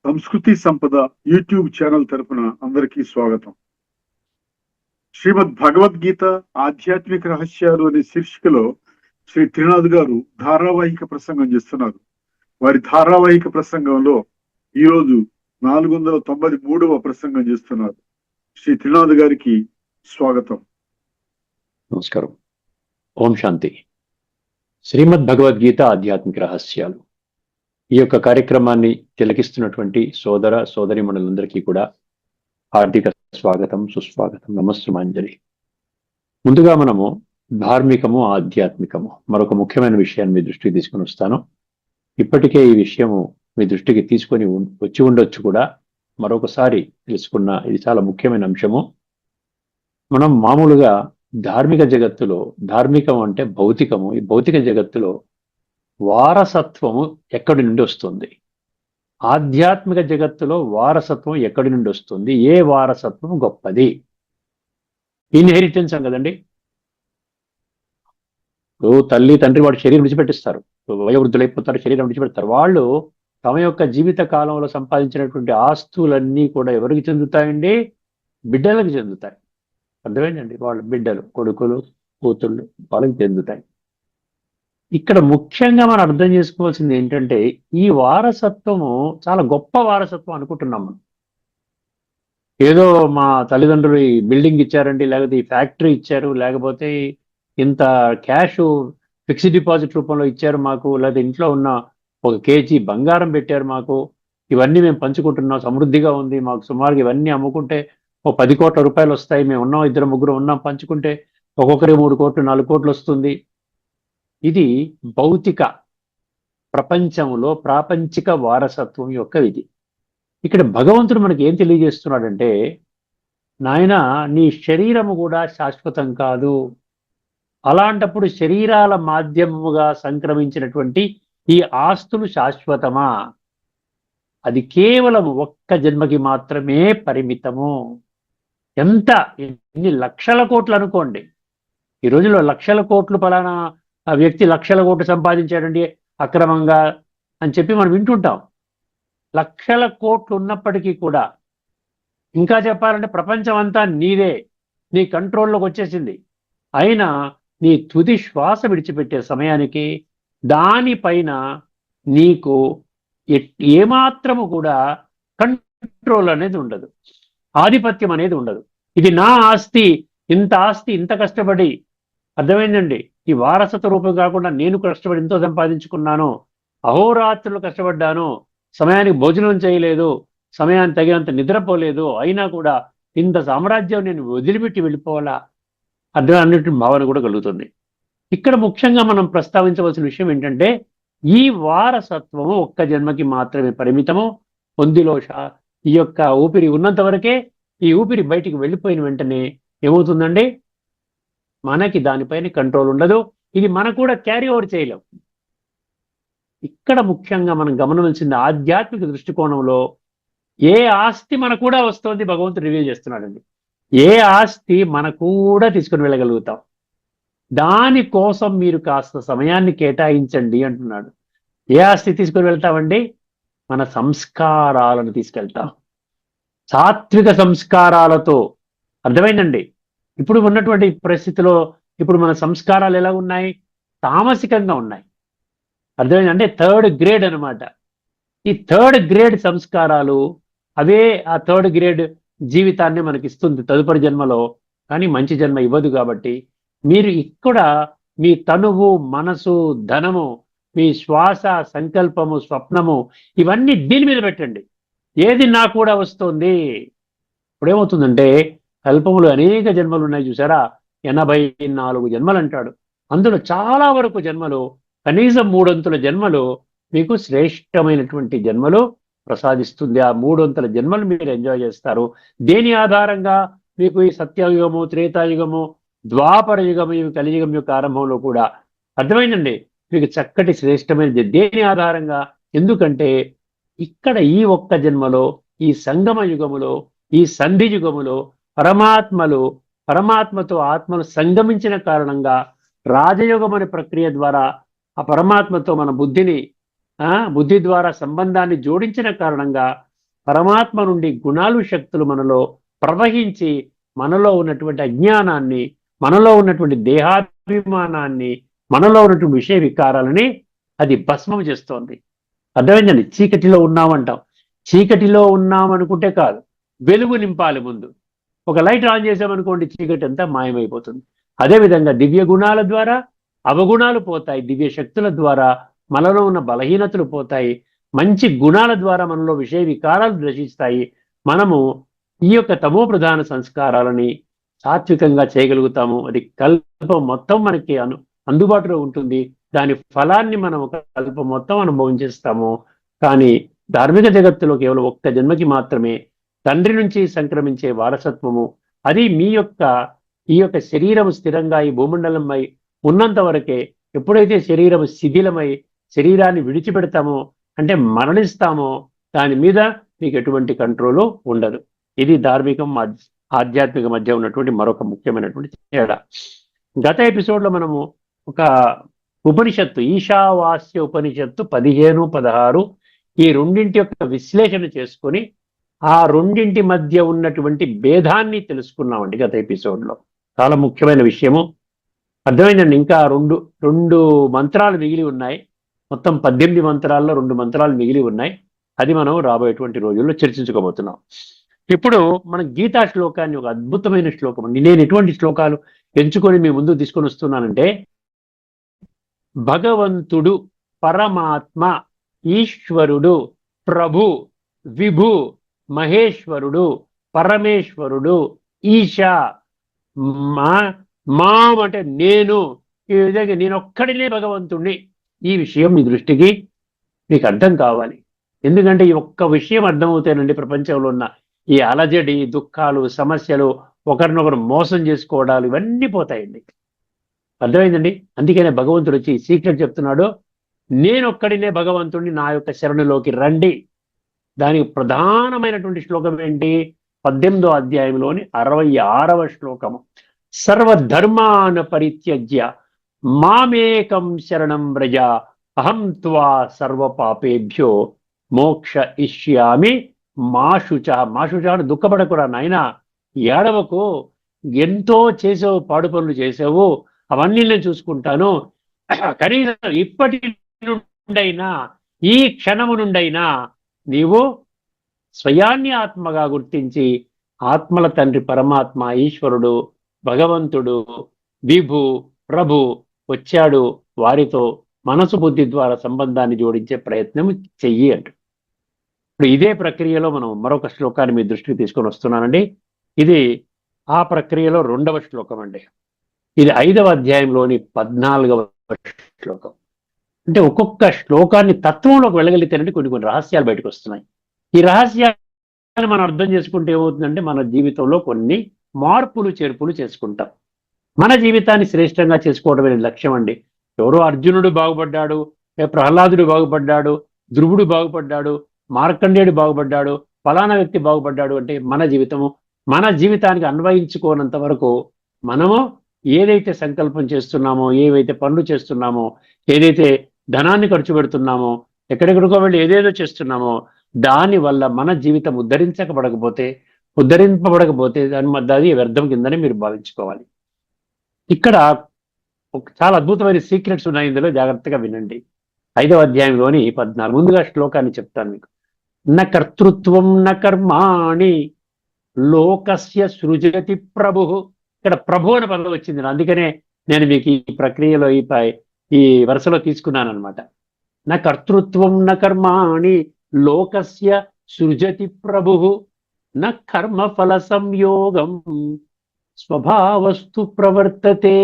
సంస్కృతి సంపద YouTube channel తరపున అందరికీ స్వాగతం. శ్రీమద్ భగవద్గీత ఆధ్యాత్మిక రహస్యాలు అనే శీర్షికలో శ్రీ త్రినాథ్ గారు ధారావాహిక ప్రసంగం చేస్తున్నారు. వారి ధారావాహిక ప్రసంగంలో ఈరోజు 493వ ప్రసంగం చేస్తున్నారు. శ్రీ త్రినాథ్ గారికి స్వాగతం. నమస్కారం. ఓం శాంతి. శ్రీమద్ భగవద్గీత ఆధ్యాత్మిక రహస్యాలు ఈ యొక్క కార్యక్రమాన్ని తిలకిస్తున్నటువంటి సోదర సోదరీమణులందరికీ కూడా హార్దిక స్వాగతం, సుస్వాగతం, నమస్సుమాంజలి. ముందుగా మనము ధార్మికము, ఆధ్యాత్మికము మరొక ముఖ్యమైన విషయాన్ని మీ దృష్టికి తీసుకొని వస్తాను. ఇప్పటికే ఈ విషయము మీ దృష్టికి తీసుకొని వచ్చి ఉండొచ్చు కూడా, మరొకసారి తెలుసుకున్న ఇది చాలా ముఖ్యమైన అంశము. మనం మామూలుగా ధార్మిక జగత్తులో, ధార్మికం అంటే భౌతికము, ఈ భౌతిక జగత్తులో వారసత్వము ఎక్కడి నుండి వస్తుంది, ఆధ్యాత్మిక జగత్తులో వారసత్వం ఎక్కడి నుండి వస్తుంది, ఏ వారసత్వం గొప్పది? ఇన్హెరిటెన్స్ కదండి. తల్లి తండ్రి వాడు శరీరం విడిచిపెట్టిస్తారు, వయోవృద్ధులైపోతారు, శరీరం విడిచిపెడతారు. వాళ్ళు తమ యొక్క జీవిత కాలంలో సంపాదించినటువంటి ఆస్తులన్నీ కూడా ఎవరికి చెందుతాయండి? బిడ్డలకు చెందుతాయి. అర్థమైందండి? వాళ్ళ బిడ్డలు, కొడుకులు, కూతుళ్ళు వాళ్ళకి చెందుతాయి. ఇక్కడ ముఖ్యంగా మనం అర్థం చేసుకోవాల్సింది ఏంటంటే, ఈ వారసత్వము చాలా గొప్ప వారసత్వం అనుకుంటున్నాం మనం. ఏదో మా తల్లిదండ్రులు ఈ బిల్డింగ్ ఇచ్చారండి, లేకపోతే ఈ ఫ్యాక్టరీ ఇచ్చారు, లేకపోతే ఇంత క్యాష్ ఫిక్స్డ్ డిపాజిట్ రూపంలో ఇచ్చారు మాకు, లేదా ఇంట్లో ఉన్న 1 కేజీ బంగారం పెట్టారు మాకు, ఇవన్నీ మేము పంచుకుంటున్నాం, సమృద్ధిగా ఉంది మాకు, సుమారుగా ఇవన్నీ అమ్ముకుంటే 10 కోట్ల రూపాయలు వస్తాయి, మేము ఉన్నాం, 2-3 ఉన్నాం, పంచుకుంటే ఒక్కొక్కరి 3 కోట్లు 4 కోట్లు వస్తుంది. ఇది భౌతిక ప్రపంచంలో ప్రాపంచిక వారసత్వం యొక్క ఇది. ఇక్కడ భగవంతుడు మనకి ఏం తెలియజేస్తున్నాడంటే, నాయన నీ శరీరము కూడా శాశ్వతం కాదు. అలాంటప్పుడు శరీరాల మాధ్యమముగా సంక్రమించినటువంటి ఈ ఆస్తులు శాశ్వతమా? అది కేవలం ఒక్క జన్మకి మాత్రమే పరిమితము. ఎన్ని లక్షల కోట్లు అనుకోండి. ఈ రోజుల్లో లక్షల కోట్లు పలానా ఆ వ్యక్తి లక్షల కోట్లు సంపాదించాడండి అక్రమంగా అని చెప్పి మనం వింటుంటాం. లక్షల కోట్లు ఉన్నప్పటికీ కూడా, ఇంకా చెప్పాలంటే ప్రపంచం అంతా నీదే, నీ కంట్రోల్లోకి వచ్చేసింది. అయినా నీ తుది శ్వాస విడిచిపెట్టే సమయానికి దానిపైన నీకు ఏమాత్రము కూడా కంట్రోల్ అనేది ఉండదు, ఆధిపత్యం అనేది ఉండదు. ఇది నా ఆస్తి, ఇంత ఆస్తి, ఇంత కష్టపడి, అర్థమైందండి, ఈ వారసత్వ రూపం కాకుండా నేను కష్టపడి ఎంతో సంపాదించుకున్నాను, అహోరాత్రులు కష్టపడ్డాను, సమయానికి భోజనం చేయలేదు, సమయానికి తగినంత నిద్రపోలేదు, అయినా కూడా ఇంత సామ్రాజ్యం నేను వదిలిపెట్టి వెళ్ళిపోవాలా అర్థం అన్నట్టు భావన కూడా కలుగుతుంది. ఇక్కడ ముఖ్యంగా మనం ప్రస్తావించవలసిన విషయం ఏంటంటే, ఈ వారసత్వము ఒక్క జన్మకి మాత్రమే పరిమితము. పొందిలో ఈ యొక్క ఊపిరి ఉన్నంత వరకే. ఈ ఊపిరి బయటికి వెళ్ళిపోయిన వెంటనే ఏమవుతుందండి? మనకి దానిపైన కంట్రోల్ ఉండదు. ఇది మనం కూడా క్యారీ ఓవర్ చేయలేం. ఇక్కడ ముఖ్యంగా మనం గమనించాల్సింది, ఆధ్యాత్మిక దృష్టికోణంలో ఏ ఆస్తి మనకు కూడా వస్తుంది భగవంతుడు రివీల్ చేస్తున్నాడండి. ఏ ఆస్తి మన కూడా తీసుకుని వెళ్ళగలుగుతాం, దానికోసం మీరు కాస్త సమయాన్ని కేటాయించండి అంటున్నాడు. ఏ ఆస్తి తీసుకుని వెళ్తామండి? మన సంస్కారాలను తీసుకెళ్తాం, సాత్విక సంస్కారాలతో. అర్థమైందండి? ఇప్పుడు ఉన్నటువంటి పరిస్థితిలో ఇప్పుడు మన సంస్కారాలు ఎలా ఉన్నాయి? తామసికంగా ఉన్నాయి. అర్థమైంది? అంటే 3rd గ్రేడ్ అనమాట. ఈ 3rd గ్రేడ్ సంస్కారాలు అవే ఆ 3rd గ్రేడ్ జీవితాన్ని మనకి ఇస్తుంది తదుపరి జన్మలో. కానీ మంచి జన్మ ఇవ్వదు. కాబట్టి మీరు ఇక్కడ మీ తనువు, మనసు, ధనము, మీ శ్వాస, సంకల్పము, స్వప్నము ఇవన్నీ దీని మీద పెట్టండి. ఏది నా కూడా వస్తుంది. ఇప్పుడేమవుతుందంటే, కల్పములు అనేక జన్మలు ఉన్నాయి చూసారా, 84 జన్మలు అంటాడు. అందులో చాలా వరకు జన్మలు, కనీసం 3 అంతుల జన్మలు మీకు శ్రేష్టమైనటువంటి జన్మలు ప్రసాదిస్తుంది. ఆ 3 అంతుల జన్మలు మీరు ఎంజాయ్ చేస్తారు. దేని ఆధారంగా? మీకు ఈ సత్యయుగము, త్రేతాయుగము, ద్వాపర యుగము, కలియుగం యొక్క ఆరంభంలో కూడా అర్థమైందండి, మీకు చక్కటి శ్రేష్టమైన దేని ఆధారంగా? ఎందుకంటే ఇక్కడ ఈ ఒక్క జన్మలో, ఈ సంగమ యుగములో, ఈ సంధి యుగములో పరమాత్మతో ఆత్మను సంగమించిన కారణంగా రాజయోగం అనే ప్రక్రియ ద్వారా ఆ పరమాత్మతో మన బుద్ధి ద్వారా సంబంధాన్ని జోడించిన కారణంగా పరమాత్మ నుండి గుణాలు శక్తులు మనలో ప్రవహించి మనలో ఉన్నటువంటి అజ్ఞానాన్ని, మనలో ఉన్నటువంటి దేహాభిమానాన్ని, మనలో ఉన్నటువంటి విషయ వికారాలని అది భస్మం చేస్తోంది. అర్థమైందండి? చీకటిలో ఉన్నామంటాం. చీకటిలో ఉన్నామనుకుంటే కాదు, వెలుగు నింపాలి ముందు. ఒక లైట్ ఆన్ చేసామనుకోండి, చీకటి అంతా మాయమైపోతుంది. అదేవిధంగా దివ్య గుణాల ద్వారా అవగుణాలు పోతాయి, దివ్య శక్తుల ద్వారా మనలో ఉన్న బలహీనతలు పోతాయి, మంచి గుణాల ద్వారా మనలో విషయ వికారాలు నశిస్తాయి. మనము ఈ యొక్క తమో ప్రధాన సంస్కారాలని సాత్వికంగా చేయగలుగుతాము. అది కల్పం మొత్తం మనకి అందుబాటులో ఉంటుంది. దాని ఫలాన్ని మనం కల్పం మొత్తం అనుభవం చేస్తాము. కానీ ధార్మిక జగత్తులో కేవలం ఒక్క జన్మకి మాత్రమే తండ్రి నుంచి సంక్రమించే వారసత్వము. అది ఈ యొక్క శరీరం స్థిరంగా ఈ భూమండలంపై ఉన్నంత వరకే. ఎప్పుడైతే శరీరం శిథిలమై శరీరాన్ని విడిచిపెడతామో, అంటే మరణిస్తామో, దాని మీద మీకు ఎటువంటి కంట్రోలు ఉండదు. ఇది ధార్మికం ఆధ్యాత్మిక మధ్య ఉన్నటువంటి మరొక ముఖ్యమైనటువంటి తేడా. గత ఎపిసోడ్లో మనము ఒక ఉపనిషత్తు, ఈశావాస్య ఉపనిషత్తు 15, 16 ఈ రెండింటి యొక్క విశ్లేషణ చేసుకొని ఆ రెండింటి మధ్య ఉన్నటువంటి భేదాన్ని తెలుసుకున్నామండి గత ఎపిసోడ్లో. చాలా ముఖ్యమైన విషయము. అర్థమైందండి? ఇంకా రెండు మంత్రాలు మిగిలి ఉన్నాయి. మొత్తం 18 మంత్రాల్లో 2 మంత్రాలు మిగిలి ఉన్నాయి. అది మనం రాబోయేటువంటి రోజుల్లో చర్చించుకోబోతున్నాం. ఇప్పుడు మన గీతా శ్లోకాన్ని, ఒక అద్భుతమైన శ్లోకం అండి. నేను ఎటువంటి శ్లోకాలు ఎంచుకొని మీ ముందు తీసుకొని వస్తున్నానంటే, భగవంతుడు, పరమాత్మ, ఈశ్వరుడు, ప్రభు, విభు, మహేశ్వరుడు, పరమేశ్వరుడు, ఈశా, మాం అంటే నేను, ఈ విధంగా నేనొక్కడినే భగవంతుణ్ణి. ఈ విషయం మీ దృష్టికి మీకు అర్థం కావాలి. ఎందుకంటే ఈ ఒక్క విషయం అర్థమవుతానండి ప్రపంచంలో ఉన్న ఈ అలజడి, దుఃఖాలు, సమస్యలు, ఒకరినొకరు మోసం చేసుకోవడాలు ఇవన్నీ పోతాయండి. అర్థమైందండి? అందుకనే భగవంతుడు వచ్చి సీక్రెట్ చెప్తున్నాడు, నేనొక్కడినే భగవంతుడిని, నా యొక్క శరణులోకి రండి. దానికి ప్రధానమైనటువంటి శ్లోకం ఏంటి? 18వ అధ్యాయంలోని 66వ శ్లోకము. సర్వధర్మాన్ పరిత్యజ్య మామేకం శరణం వ్రజ అహం త్వా సర్వ పాపేభ్యో మోక్ష ఇష్యామి మాశుచ. మాశుచ అని దుఃఖపడకురా నాయన, ఏడవకు, ఎంతో చేసావు, పాడు పనులు చేసావు, అవన్నీ నేను చూసుకుంటాను. కనీసం ఇప్పటి నుండైనా, ఈ క్షణము నుండైనా నీవు స్వయాన్ని ఆత్మగా గుర్తించి, ఆత్మల తండ్రి పరమాత్మ, ఈశ్వరుడు, భగవంతుడు, విభు, ప్రభు వచ్చాడు, వారితో మనసు బుద్ధి ద్వారా సంబంధాన్ని జోడించే ప్రయత్నం చెయ్యి అంట. ఇప్పుడు ఇదే ప్రక్రియలో మనం మరొక శ్లోకాన్ని మీ దృష్టికి తీసుకొని వస్తున్నానండి. ఇది ఆ ప్రక్రియలో 2వ శ్లోకం అండి. ఇది 5వ అధ్యాయంలోని 14వ శ్లోకం. అంటే ఒక్కొక్క శ్లోకాన్ని తత్వంలోకి వెళ్ళగలిగితేనంటే కొన్ని రహస్యాలు బయటకు వస్తున్నాయి. ఈ రహస్యాన్ని మనం అర్థం చేసుకుంటే ఏమవుతుందంటే, మన జీవితంలో కొన్ని మార్పులు చేర్పులు చేసుకుంటాం. మన జీవితాన్ని శ్రేష్టంగా చేసుకోవడమే లక్ష్యం అండి. ఎవరో అర్జునుడు బాగుపడ్డాడు, ప్రహ్లాదుడు బాగుపడ్డాడు, ధ్రువుడు బాగుపడ్డాడు, మార్కండేయుడు బాగుపడ్డాడు, ఫలానా వ్యక్తి బాగుపడ్డాడు అంటే మన జీవితానికి అన్వయించుకోనంత వరకు మనము ఏదైతే సంకల్పం చేస్తున్నామో, ఏవైతే పనులు చేస్తున్నామో, ఏదైతే ధనాన్ని ఖర్చు పెడుతున్నామో, ఎక్కడెక్కడికో వెళ్ళి ఏదేదో చేస్తున్నామో, దాని వల్ల మన జీవితం ఉద్ధరింపబడకపోతే అది వ్యర్థం కిందనే మీరు భావించుకోవాలి. ఇక్కడ చాలా అద్భుతమైన సీక్రెట్స్ ఉన్నాయి ఇందులో, జాగ్రత్తగా వినండి. 5వ అధ్యాయంలోని 14. ముందుగా శ్లోకాన్ని చెప్తాను మీకు. న కర్తృత్వం న కర్మాణి లోకస్య సృజతి ప్రభు. ఇక్కడ ప్రభు అనే పదం వచ్చింది, అందుకనే నేను మీకు ఈ ప్రక్రియలో ఈ వరుసలో తీసుకున్నాను అనమాట. న కర్తృత్వం న కర్మాణి లోకస్య సృజతి ప్రభు న కర్మఫల సంయోగం స్వభావస్తు ప్రవర్తతే.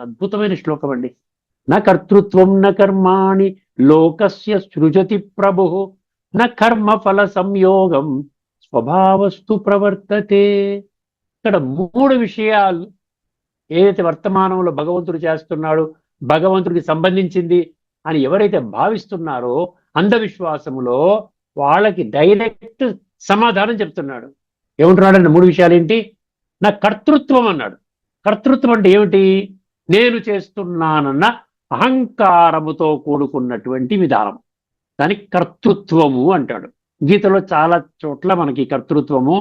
అద్భుతమైన శ్లోకం అండి. న కర్తృత్వం న కర్మాణి లోకస్య సృజతి ప్రభు న కర్మఫల సంయోగం స్వభావస్తు ప్రవర్తతే. ఇక్కడ 3 విషయాలు ఏదైతే వర్తమానంలో భగవంతుడు చేస్తున్నాడు, భగవంతుడికి సంబంధించింది అని ఎవరైతే భావిస్తున్నారో అంధవిశ్వాసములో, వాళ్ళకి డైరెక్ట్ సమాధానం చెప్తున్నాడు. ఏమంటున్నాడంటే 3 విషయాలు ఏంటి? నా కర్తృత్వం అన్నాడు. కర్తృత్వం అంటే ఏమిటి? నేను చేస్తున్నానన్న అహంకారముతో కూడుకున్నటువంటి విధానం, దానికి కర్తృత్వము అంటాడు. గీతలో చాలా చోట్ల మనకి కర్తృత్వము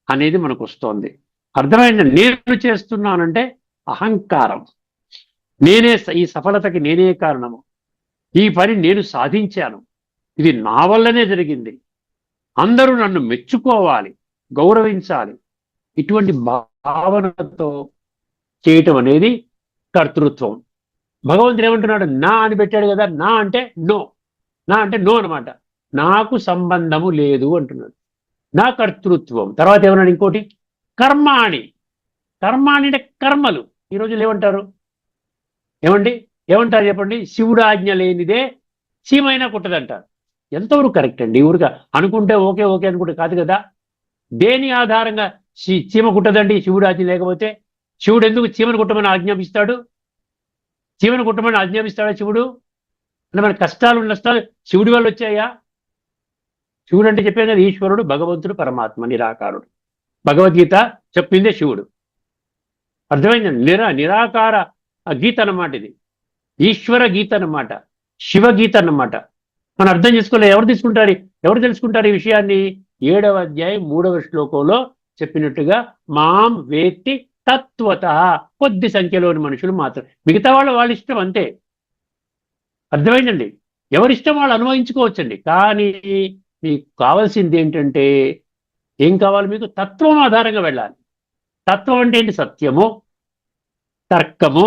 అనేది మనకు వస్తోంది. అర్థమైంది. నేను చేస్తున్నానంటే అహంకారం, నేనే ఈ సఫలతకి నేనే కారణము, ఈ పని నేను సాధించాను, ఇది నా వల్లనే జరిగింది, అందరూ నన్ను మెచ్చుకోవాలి, గౌరవించాలి, ఇటువంటి భావనతో చేయటం అనేది కర్తృత్వం. భగవంతుడు ఏమంటున్నాడు? నా అని పెట్టాడు కదా, నా అంటే నో, నా అంటే నో అనమాట. నాకు సంబంధము లేదు అంటున్నాడు. నా కర్తృత్వం. తర్వాత ఏమన్నాడు ఇంకోటి? కర్మాణి. కర్మాణి అంటే కర్మలు. ఈ రోజులు ఏమంటారు? ఏమంటారు చెప్పండి? శివుడు ఆజ్ఞ లేనిదే చీమైనా కుట్టదంటారు. ఎంతవరకు కరెక్ట్ అండి? ఊరిగా అనుకుంటే ఓకే ఓకే అనుకుంటే కాదు కదా. దేని ఆధారంగా చీమ కుట్టదండి శివుడు ఆజ్ఞ లేకపోతే? శివుడు ఎందుకు చీమను కుట్టమని ఆజ్ఞాపిస్తాడు? చీమను కుట్టమని ఆజ్ఞాపిస్తాడా శివుడు? అంటే మన కష్టాలు నష్టాలు శివుడి వల్ల వచ్చాయా? శివుడు అంటే చెప్పాను కదా, ఈశ్వరుడు, భగవంతుడు, పరమాత్మ, నిరాకారుడు. భగవద్గీత చెప్పిందే శివుడు. అర్థమైందండి? నిరాకార గీత అన్నమాట ఇది. ఈశ్వర గీత అన్నమాట, శివ గీత అన్నమాట. మనం అర్థం చేసుకోలేదు. ఎవరు తెలుసుకుంటారు ఈ విషయాన్ని? 7వ అధ్యాయం 3వ శ్లోకంలో చెప్పినట్టుగా మాం వేత్తి తత్వత, కొద్ది సంఖ్యలోని మనుషులు మాత్రం. మిగతా వాళ్ళ ఇష్టం అంతే. అర్థమైందండి? ఎవరిష్టం వాళ్ళు అనుభవించుకోవచ్చండి. కానీ మీకు కావాల్సింది ఏంటంటే, ఏం కావాలి మీకు? తత్వం ఆధారంగా వెళ్ళాలి. తత్వం అంటే ఏంటి? సత్యము, తర్కము,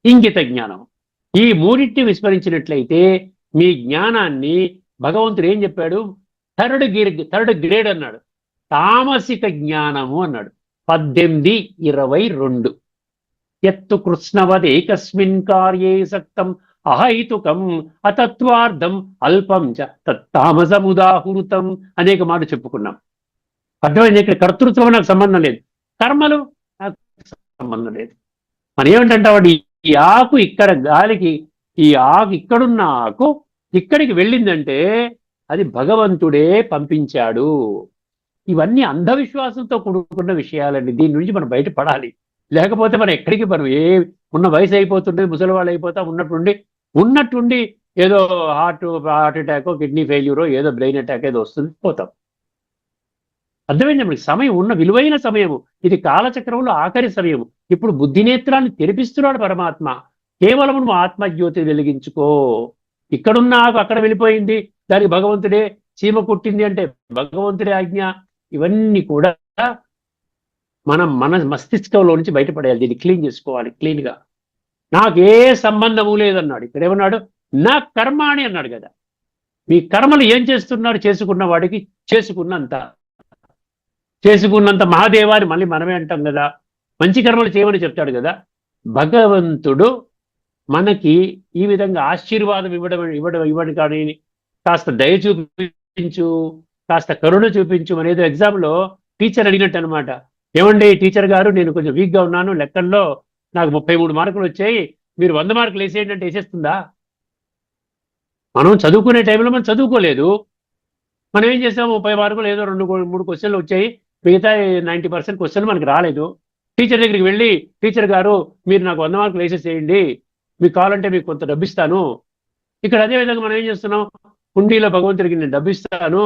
ఇంగిత జ్ఞానం. ఈ మూడింటిని విస్మరించినట్లయితే మీ జ్ఞానాన్ని భగవంతుడు ఏం చెప్పాడు? థర్డ్ గ్రేడ్ అన్నాడు. తామసిక జ్ఞానము అన్నాడు. 18:22. ఎత్తు కృష్ణవద్ ఏకస్మిన్ కార్యే సక్తం అహైతుకం అతత్వార్థం అల్పం చ తత్తామసముదాహృతం అనేక మాట చెప్పుకున్నాం. అర్థమైంది? ఇక్కడ కర్తృత్వం నాకు సంబంధం లేదు, కర్మలు నాకు సంబంధం లేదు. మనం ఏమిటంటావాడు? ఈ ఆకు ఇక్కడ గాలికి, ఈ ఆకు ఇక్కడున్న ఆకు ఇక్కడికి వెళ్ళిందంటే అది భగవంతుడే పంపించాడు. ఇవన్నీ అంధవిశ్వాసంతో కూడుకున్న విషయాలండి. దీని నుంచి మనం బయటపడాలి. లేకపోతే మనం ఎక్కడికి ఉన్న వయసు అయిపోతుంటే ముసలి వాళ్ళు అయిపోతా, ఉన్నట్టుండి ఏదో హార్ట్ అటాకో, కిడ్నీ ఫెయిల్యూరో, ఏదో బ్రెయిన్ అటాక్ ఏదో వస్తుంది, పోతాం. అర్థమైంది మనకి? సమయం ఉన్న విలువైన సమయము ఇది. కాలచక్రంలో ఆఖరి సమయము. ఇప్పుడు బుద్ధినేత్రాన్ని తెరిపిస్తున్నాడు పరమాత్మ. కేవలం నువ్వు ఆత్మజ్యోతి వెలిగించుకో. ఇక్కడున్న ఆకు అక్కడ వెళ్ళిపోయింది, దానికి భగవంతుడే చీమ కుట్టింది అంటే భగవంతుడే ఆజ్ఞ. ఇవన్నీ కూడా మన మస్తిష్కంలో నుంచి బయటపడేయాలి. దీన్ని క్లీన్ చేసుకోవాలి. క్లీన్గా నాకే సంబంధము లేదన్నాడు. ఇక్కడ ఏమన్నాడు? నా కర్మాణి అన్నాడు కదా. మీ కర్మలు ఏం చేస్తున్నాడు? చేసుకున్న వాడికి చేసుకున్నంత మహాదేవాన్ని మళ్ళీ మనమే అంటాం కదా. మంచి కర్మలు చేయమని చెప్తాడు కదా. భగవంతుడు మనకి ఈ విధంగా ఆశీర్వాదం ఇవ్వడం కానీ, కాస్త దయ చూపించు, కాస్త కరుణ చూపించు అనేది ఎగ్జామ్లో టీచర్ అడిగినట్టు అనమాట. ఏమండి టీచర్ గారు, నేను కొంచెం వీక్గా ఉన్నాను, లెక్కల్లో నాకు 33 మార్కులు వచ్చాయి, మీరు 100 మార్కులు వేసేయండి అంటే వేసేస్తుందా? మనం చదువుకునే టైంలో మనం చదువుకోలేదు. మనం ఏం చేసాము? 30 మార్కులు ఏదో 2-3 క్వశ్చన్లు వచ్చాయి, మిగతా 90% క్వశ్చన్లు మనకి రాలేదు. టీచర్ దగ్గరికి వెళ్ళి, టీచర్ గారు మీరు నాకు 100 మార్కులు వేసేసేయండి, మీకు కావాలంటే మీకు కొంత డబ్బు ఇస్తాను. ఇక్కడ అదే విధంగా మనం ఏం చేస్తున్నాం? హుండీలో భగవంతుడికి నేను డబ్బు ఇస్తాను,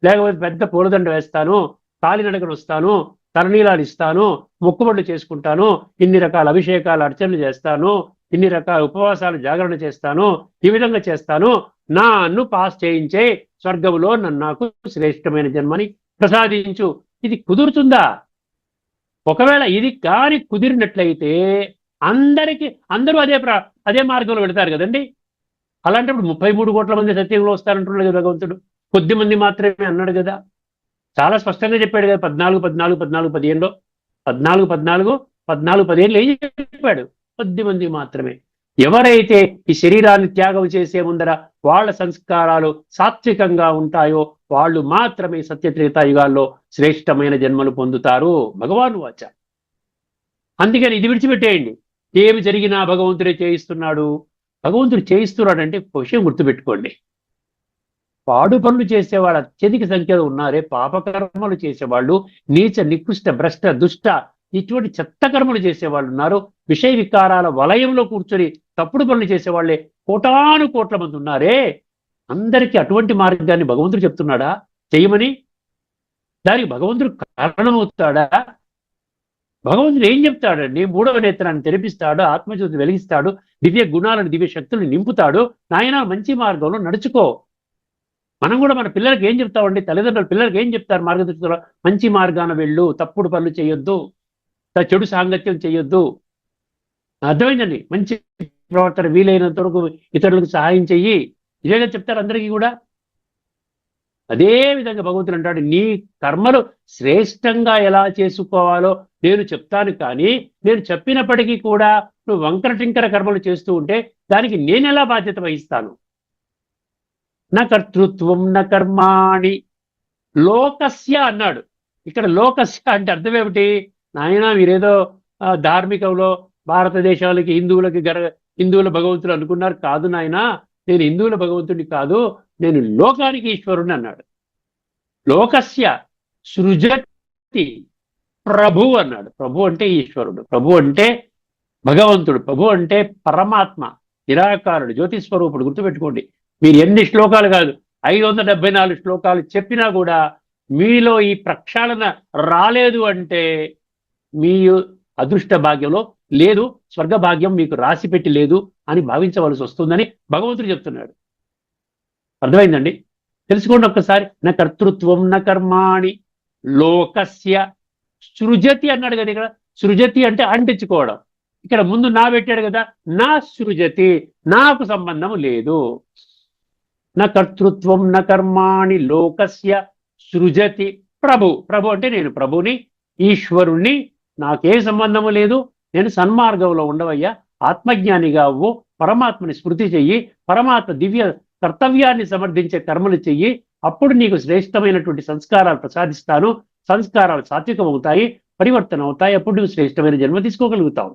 లేకపోతే పెద్ద పూలదండ వేస్తాను, కాలినడకను వస్తాను, తరణీలాలు ఇస్తాను, మొక్కుబడులు చేసుకుంటాను, ఇన్ని రకాల అభిషేకాలు అర్చనలు చేస్తాను, ఇన్ని రకాల ఉపవాసాలు జాగరణ చేస్తాను, ఈ విధంగా చేస్తాను, నన్ను పాస్ చేయించే, స్వర్గంలో నాకు శ్రేష్టమైన జన్మని ప్రసాదించు. ఇది కుదురుతుందా? ఒకవేళ ఇది కానీ కుదిరినట్లయితే అందరూ అదే మార్గంలో వెళతారు కదండి. అలాంటప్పుడు 33 కోట్ల మంది సత్యంలో వస్తారంటున్నాడు కదా భగవంతుడు. కొద్ది మంది మాత్రమే అన్నాడు కదా. చాలా స్పష్టంగా చెప్పాడు కదా. 14-15లో 14-15 ఏం చెప్పాడు? కొద్ది మంది మాత్రమే. ఎవరైతే ఈ శరీరాన్ని త్యాగం చేసే ముందర వాళ్ళ సంస్కారాలు సాత్వికంగా ఉంటాయో వాళ్ళు మాత్రమే సత్యత్రేతాయుగాల్లో శ్రేష్టమైన జన్మలు పొందుతారు. భగవాను వాచ. అందుకని ఇది విడిచిపెట్టేయండి. ఏమి జరిగినా భగవంతుడే చేయిస్తున్నాడు. భగవంతుడు చేయిస్తున్నాడంటే విషయం గుర్తుపెట్టుకోండి. పాడు పనులు చేసేవాళ్ళు అత్యధిక సంఖ్యలో ఉన్నారే. పాపకర్మలు చేసేవాళ్ళు, నీచ నికృష్ట భ్రష్ట దుష్ట ఇటువంటి చెత్త కర్మలు చేసేవాళ్ళు ఉన్నారు. విషయ వికారాల వలయంలో కూర్చొని తప్పుడు పనులు చేసేవాళ్లే కోటాను కోట్ల మంది ఉన్నారే. అందరికీ అటువంటి మార్గాన్ని భగవంతుడు చెప్తున్నాడా? చేయమని దానికి భగవంతుడు కారణమవుతాడా? భగవంతుడు ఏం చెప్తాడండి? మూడవ నేత్రాన్ని తెరిపిస్తాడు, ఆత్మజ్యోతి వెలిగిస్తాడు, దివ్య గుణాలను దివ్య శక్తులను నింపుతాడు. నాయన మంచి మార్గంలో నడుచుకో. మనం కూడా మన పిల్లలకి ఏం చెప్తామండి? తల్లిదండ్రులు పిల్లలకి ఏం చెప్తారు మార్గదర్శకులు? మంచి మార్గాన వెళ్ళు, తప్పుడు పనులు చేయొద్దు, చెడు సాంగత్యం చేయొద్దు. అర్థమైందండి? మంచి ప్రవర్తన, వీలైనంత వరకు ఇతరులకు సహాయం చెయ్యి, ఇదేగా చెప్తారు అందరికీ కూడా. అదే విధంగా భగవంతుడు అంటాడు, నీ కర్మలు శ్రేష్టంగా ఎలా చేసుకోవాలో నేను చెప్తాను, కానీ నేను చెప్పినప్పటికీ కూడా నువ్వు వంకర టింకర కర్మలు చేస్తూ ఉంటే దానికి నేనెలా బాధ్యత వహిస్తాను? నా కర్తృత్వం నా కర్మాణి లోకస్య అన్నాడు. ఇక్కడ లోకస్య అంటే అర్థం ఏమిటి? నాయన మీరేదో ధార్మికంలో భారతదేశాలకి హిందువుల భగవంతుడు అనుకున్నారు. కాదు నాయన, నేను హిందువుల భగవంతుడిని కాదు, నేను లోకానికి ఈశ్వరుని అన్నాడు. లోకస్య సృజతి ప్రభు అన్నాడు. ప్రభు అంటే ఈశ్వరుడు, ప్రభు అంటే భగవంతుడు, ప్రభు అంటే పరమాత్మ, నిరాకారుడు, జ్యోతిస్వరూపుడు. గుర్తుపెట్టుకోండి, మీరు ఎన్ని శ్లోకాలు కాదు 574 శ్లోకాలు చెప్పినా కూడా మీలో ఈ ప్రక్షాళన రాలేదు అంటే మీ అదృష్ట భాగ్యంలో లేదు, స్వర్గ భాగ్యం మీకు రాసిపెట్టి లేదు అని భావించవలసి వస్తుందని భగవంతుడు చెప్తున్నాడు. అర్థమైందండి? తెలుసుకోండి ఒక్కసారి. నా కర్తృత్వం నా కర్మాణి లోకస్య సృజతి అన్నాడు కదా. ఇక్కడ సృజతి అంటే అంటించుకోవడం. ఇక్కడ ముందు నా పెట్టాడు కదా, నా సృజతి, నాకు సంబంధం లేదు. నా కర్తృత్వం నా కర్మాణి లోకస్య సృజతి ప్రభు. ప్రభు అంటే నేను ప్రభుని, ఈశ్వరుణ్ణి, నాకే సంబంధము లేదు. నేను సన్మార్గంలో ఉండవయ్యా, ఆత్మజ్ఞానిగా అవ్వు, పరమాత్మని స్మృతి చెయ్యి, పరమాత్మ దివ్య కర్తవ్యాన్ని సమర్థించే కర్మలు చెయ్యి, అప్పుడు నీకు శ్రేష్టమైనటువంటి సంస్కారాలు ప్రసాదిస్తాను. సంస్కారాలు సాత్వికం అవుతాయి, పరివర్తన అవుతాయి, అప్పుడు నువ్వు శ్రేష్టమైన జన్మ తీసుకోగలుగుతావు.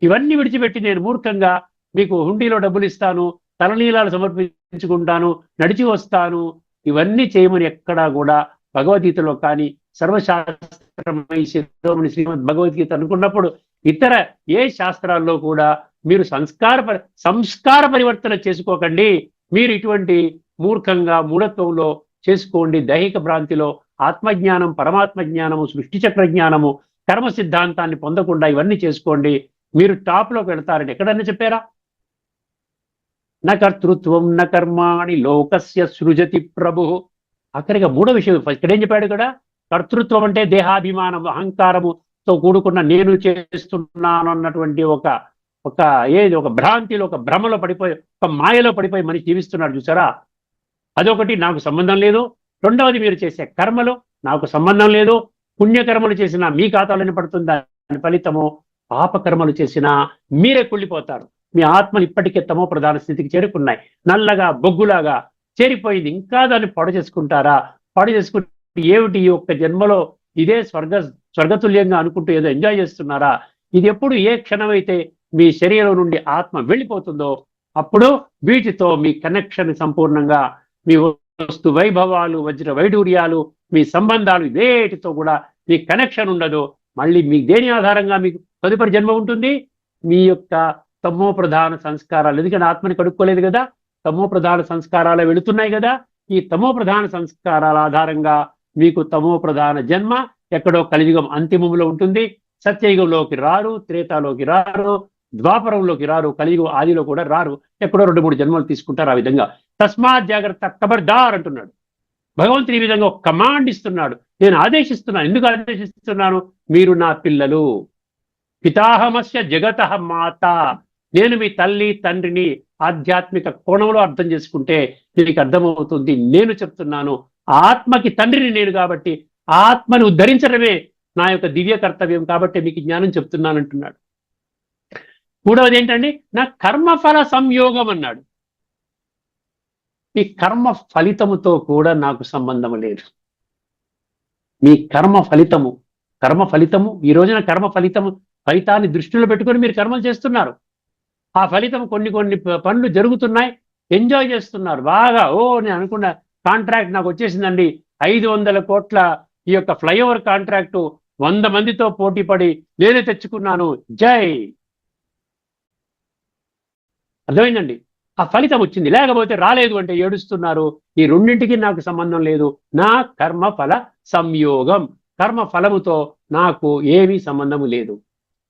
ఇవన్నీ విడిచిపెట్టి నేను మూర్ఖంగా మీకు హుండీలో డబ్బులు ఇస్తాను, తలనీలాలు సమర్పించుకుంటాను, నడిచి వస్తాను, ఇవన్నీ చేయమని ఎక్కడా కూడా భగవద్గీతలో కానీ సర్వశాస్త్రమై శిరోమణి శ్రీమద్ భగవద్గీత అనుకున్నప్పుడు ఇతర ఏ శాస్త్రాల్లో కూడా మీరు సంస్కార పరివర్తన చేసుకోకండి. మీరు ఇటువంటి మూర్ఖంగా మూఢత్వంలో చేసుకోండి. దైహిక భ్రాంతిలో ఆత్మజ్ఞానం, పరమాత్మ జ్ఞానము, సృష్టి చక్ర జ్ఞానము, కర్మ సిద్ధాంతాన్ని పొందకుండా ఇవన్నీ చేసుకోండి, మీరు టాప్లోకి వెళ్తారని ఎక్కడన్నా చెప్పారా? నా కర్తృత్వం నా కర్మాణి లోకస్య సృజతి ప్రభు. అక్కడిగా మూడో విషయం ఇక్కడ ఏం చెప్పాడు? ఇక్కడ కర్తృత్వం అంటే దేహాభిమానం, అహంకారముతో కూడుకున్న నేను చేస్తున్నాను అన్నటువంటి ఒక భ్రాంతిలో, ఒక భ్రమలో పడిపోయి, ఒక మాయలో పడిపోయి మనిషి జీవిస్తున్నాడు చూసారా? అదొకటి, నాకు సంబంధం లేదు. రెండవది, మీరు చేసే కర్మలు నాకు సంబంధం లేదు. పుణ్యకర్మలు చేసినా మీ ఖాతాలోనే పడుతుంది దాని ఫలితము, పాపకర్మలు చేసినా మీరే కుళ్ళిపోతారు. మీ ఆత్మలు ఇప్పటికే తమో ప్రధాన స్థితికి చేరుకున్నాయి, నల్లగా బొగ్గులాగా చేరిపోయింది. ఇంకా దాన్ని పాడు చేసుకుంటారా? పాడు చేసుకుంటే ఏమిటి? ఈ ఒక్క జన్మలో ఇదే స్వర్గతుల్యంగా అనుకుంటూ ఏదో ఎంజాయ్ చేస్తున్నారా? ఇది ఎప్పుడు ఏ క్షణమైతే మీ శరీరం నుండి ఆత్మ వెళ్ళిపోతుందో అప్పుడు వీటితో మీ కనెక్షన్ సంపూర్ణంగా, మీ వస్తు వైభవాలు, వజ్ర వైడూర్యాలు, మీ సంబంధాలు, వేటితో కూడా మీ కనెక్షన్ ఉండదు. మళ్ళీ మీ దేని ఆధారంగా మీకు తదుపరి జన్మ ఉంటుంది? మీ యొక్క తమో ప్రధాన సంస్కారాలు. ఎందుకంటే ఆత్మని కడుక్కోలేదు కదా, తమో ప్రధాన సంస్కారాలు వెళుతున్నాయి కదా. ఈ తమో ప్రధాన సంస్కారాల ఆధారంగా మీకు తమో ప్రధాన జన్మ ఎక్కడో కలియుగం అంతిమంలో ఉంటుంది. సత్యయుగంలోకి రారు, త్రేతాలోకి రారు, ద్వాపరంలోకి రారు, కలియుగం ఆదిలో కూడా రారు. ఎక్కడో 2-3 జన్మలు తీసుకుంటారు. ఆ విధంగా తస్మాత్ జాగ్రత్త, ఖబర్దార్ అంటున్నాడు భగవంతుడు. ఈ విధంగా ఒక కమాండ్ ఇస్తున్నాడు, నేను ఆదేశిస్తున్నాను. ఎందుకు ఆదేశిస్తున్నాను? మీరు నా పిల్లలు. పితాహమస్య జగతః మాత. నేను మీ తల్లి తండ్రిని ఆధ్యాత్మిక కోణంలో అర్థం చేసుకుంటే నీకు అర్థమవుతుంది. నేను చెప్తున్నాను, ఆత్మకి తండ్రిని నేను కాబట్టి ఆత్మను ఉద్ధరించడమే నా యొక్క దివ్య కర్తవ్యం కాబట్టి మీకు జ్ఞానం చెప్తున్నాను అంటున్నాడు. మూడవది ఏంటండి? నా కర్మఫల సంయోగం అన్నాడు. మీ కర్మ ఫలితముతో కూడా నాకు సంబంధం లేదు. మీ కర్మ ఫలితము ఈ రోజున కర్మ ఫలితాన్ని దృష్టిలో పెట్టుకొని మీరు కర్మలు చేస్తున్నారు. ఆ ఫలితం కొన్ని పనులు జరుగుతున్నాయి, ఎంజాయ్ చేస్తున్నారు బాగా. నేను అనుకున్న కాంట్రాక్ట్ నాకు వచ్చేసిందండి, 500 కోట్ల ఈ యొక్క ఫ్లైఓవర్ కాంట్రాక్టు 100 మందితో పోటీ పడి నేనే తెచ్చుకున్నాను, జై. అర్థమైందండి? ఆ ఫలితం వచ్చింది, లేకపోతే రాలేదు అంటే ఏడుస్తున్నారు. ఈ రెండింటికి నాకు సంబంధం లేదు. నా కర్మ ఫల సంయోగం, కర్మ ఫలముతో నాకు ఏమీ సంబంధము లేదు.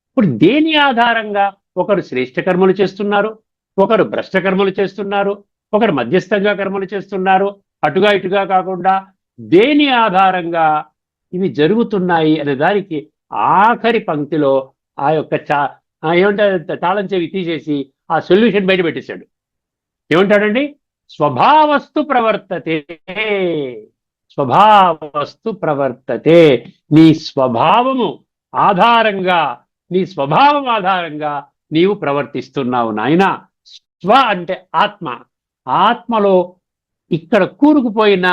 ఇప్పుడు దేని ఆధారంగా ఒకరు శ్రేష్ఠ కర్మలు చేస్తున్నారు, ఒకరు భ్రష్ట కర్మలు చేస్తున్నారు, ఒకరు మధ్యస్థంగా కర్మలు చేస్తున్నారు, అటుగా ఇటుగా కాకుండా దేని ఆధారంగా ఇవి జరుగుతున్నాయి అనే దానికి ఆఖరి పంక్తిలో ఆ యొక్క ఏమంటారు తాళం చెవి తీసేసి ఆ సొల్యూషన్ బయట పెట్టేశాడు. ఏమంటాడండి? స్వభావస్తు ప్రవర్తతే, స్వభావస్తు ప్రవర్తతే. నీ స్వభావము ఆధారంగా, నీ స్వభావం ఆధారంగా నీవు ప్రవర్తిస్తున్నావు నాయన. స్వ అంటే ఆత్మ, ఆత్మలో ఇక్కడ కూరుకుపోయిన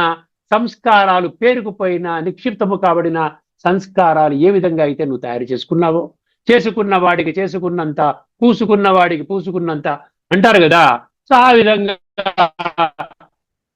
సంస్కారాలు, పేరుకుపోయిన నిక్షిప్తము కాబడిన సంస్కారాలు ఏ విధంగా అయితే నువ్వు తయారు చేసుకున్నావో, చేసుకున్న వాడికి చేసుకున్నంత, పూసుకున్న వాడికి పూసుకున్నంత అంటారు కదా. సో ఆ విధంగా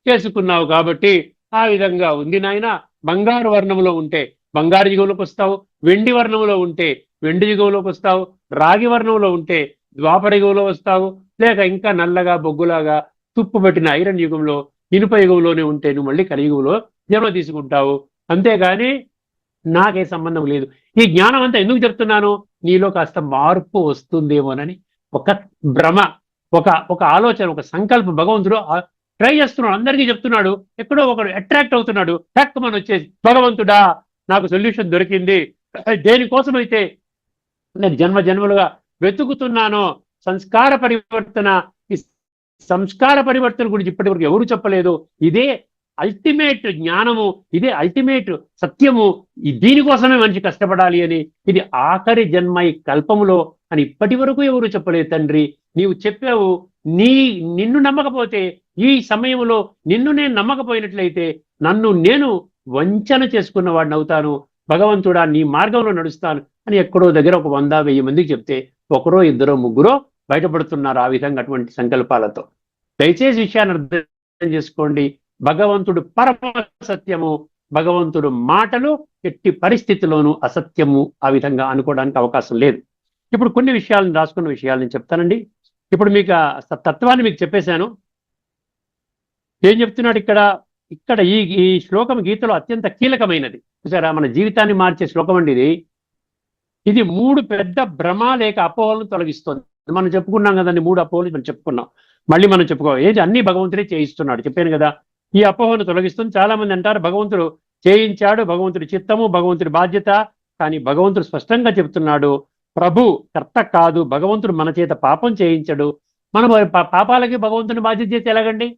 చేసుకున్నావు కాబట్టి ఆ విధంగా ఉంది నాయన. బంగారు వర్ణంలో ఉంటే బంగారు యుగంలోకి వస్తావు, వెండి వర్ణంలో ఉంటే వెండి యుగంలోకి వస్తావు, రాగి వర్ణంలో ఉంటే ద్వాపర యుగంలో వస్తావు, లేక ఇంకా నల్లగా బొగ్గులాగా తుప్పు పట్టిన ఐరన్ యుగంలో, ఇనుప యుగంలోనే ఉంటే నువ్వు మళ్ళీ కలియుగంలో జన్మ తీసుకుంటావు. అంతేగాని నాకే సంబంధం లేదు. ఈ జ్ఞానం అంతా ఎందుకు చెప్తున్నాను? నీలో కాస్త మార్పు వస్తుందేమోనని ఒక భ్రమ, ఒక ఆలోచన, ఒక సంకల్పం భగవంతుడు ట్రై చేస్తున్నాడు, అందరికీ చెప్తున్నాడు. ఎక్కడో ఒకడు అట్రాక్ట్ అవుతున్నాడు, టక్కుమని వచ్చేసి భగవంతుడా నాకు సొల్యూషన్ దొరికింది, దేనికోసమైతే నేను జన్మలుగా వెతుకుతున్నానో సంస్కార పరివర్తన, ఈ సంస్కార పరివర్తన గురించి ఇప్పటివరకు ఎవరు చెప్పలేదు. ఇదే అల్టిమేట్ జ్ఞానము, ఇదే అల్టిమేట్ సత్యము, దీనికోసమే మనిషి కష్టపడాలి అని, ఇది ఆఖరి జన్మ ఈ కల్పములో అని ఇప్పటి వరకు ఎవరు చెప్పలేదు. తండ్రి నీవు చెప్పావు. నిన్ను నమ్మకపోతే, ఈ సమయంలో నిన్ను నేను నమ్మకపోయినట్లయితే నన్ను నేను వంచన చేసుకున్న వాడిని అవుతాను. భగవంతుడా నీ మార్గంలో నడుస్తాను అని ఎక్కడో దగ్గర ఒక 100-1000 మందికి చెప్తే ఒకరో ఇద్దరో ముగ్గురో బయటపడుతున్నారు ఆ విధంగా అటువంటి సంకల్పాలతో. దయచేసి విషయాన్ని అర్థం చేసుకోండి. భగవంతుడు పరమ సత్యము, భగవంతుడు మాటలు ఎట్టి పరిస్థితిలోనూ అసత్యము ఆ విధంగా అనుకోవడానికి అవకాశం లేదు. ఇప్పుడు కొన్ని విషయాలను, రాసుకున్న విషయాలు నేను చెప్తానండి. ఇప్పుడు మీకు తత్వాన్ని మీకు చెప్పేశాను. ఏం చెప్తున్నాడు ఇక్కడ ఈ శ్లోకం గీతలో అత్యంత కీలకమైనది. చూసారా, మన జీవితాన్ని మార్చే శ్లోకం అండి ఇది 3 పెద్ద భ్రమ లేక అపోహలను తొలగిస్తుంది. మనం చెప్పుకున్నాం కదండి, 3 అపోహలు మనం చెప్పుకున్నాం. మళ్ళీ మనం చెప్పుకోవాలి, ఏంటి అన్ని భగవంతుడే చేయిస్తున్నాడు, చెప్పాను కదా. ఈ అపోహను తొలగిస్తుంది. చాలా మంది అంటారు భగవంతుడు చేయించాడు, భగవంతుడి చిత్తము, భగవంతుడి బాధ్యత. కానీ భగవంతుడు స్పష్టంగా చెప్తున్నాడు, ప్రభు కర్త కాదు, భగవంతుడు మన చేత పాపం చేయించడు. మన పాపాలకి భగవంతుని బాధ్యత చేస్తే ఎలాగండి?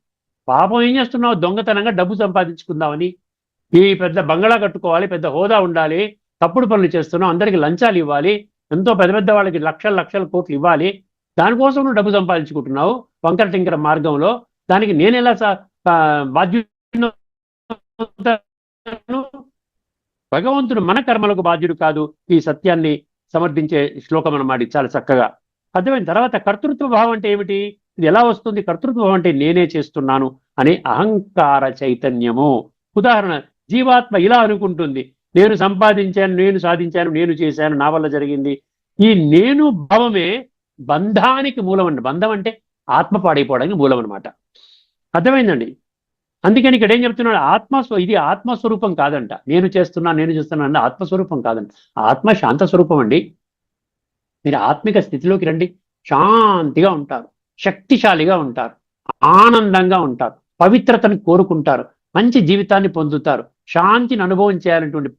పాపం ఏం చేస్తున్నావు? దొంగతనంగా డబ్బు సంపాదించుకుందామని, ఈ పెద్ద బంగళా కట్టుకోవాలి, పెద్ద హోదా ఉండాలి, తప్పుడు పనులు చేస్తున్నావు, అందరికి లంచాలు ఇవ్వాలి, ఎంతో పెద్ద వాళ్ళకి లక్షల కోట్లు ఇవ్వాలి, దానికోసం నువ్వు డబ్బు సంపాదించుకుంటున్నావు వంకర టింకర మార్గంలో. దానికి నేను ఎలా బాధ్యుడు? భగవంతుడు మన కర్మలకు బాధ్యుడు కాదు. ఈ సత్యాన్ని సమర్థించే శ్లోకం అన్నమాట. చాలా చక్కగా అర్థమైన తర్వాత కర్తృత్వ భావం అంటే ఏమిటి? ఇది ఎలా వస్తుంది? కర్తృత్వ భావం అంటే నేనే చేస్తున్నాను అనే అహంకార చైతన్యము. ఉదాహరణ, జీవాత్మ ఇలా అనుకుంటుంది, నేను సంపాదించాను, నేను సాధించాను, నేను చేశాను, నా వల్ల జరిగింది. ఈ నేను భావమే బంధానికి మూలం అండి. బంధం అంటే ఆత్మ పాడైపోవడానికి మూలం అనమాట. అర్థమైందండి? అందుకని ఇక్కడ ఏం చెప్తున్నాడు, ఇది ఆత్మస్వరూపం కాదంట. నేను చేస్తున్నా అంటే ఆత్మస్వరూపం కాదంట. ఆత్మ శాంత స్వరూపం అండి. మీరు ఆత్మిక స్థితిలోకి రండి, శాంతిగా ఉంటారు, శక్తిశాలిగా ఉంటారు, ఆనందంగా ఉంటారు, పవిత్రతను కోరుకుంటారు, మంచి జీవితాన్ని పొందుతారు, శాంతిని అనుభవం చేయాలనేటువంటి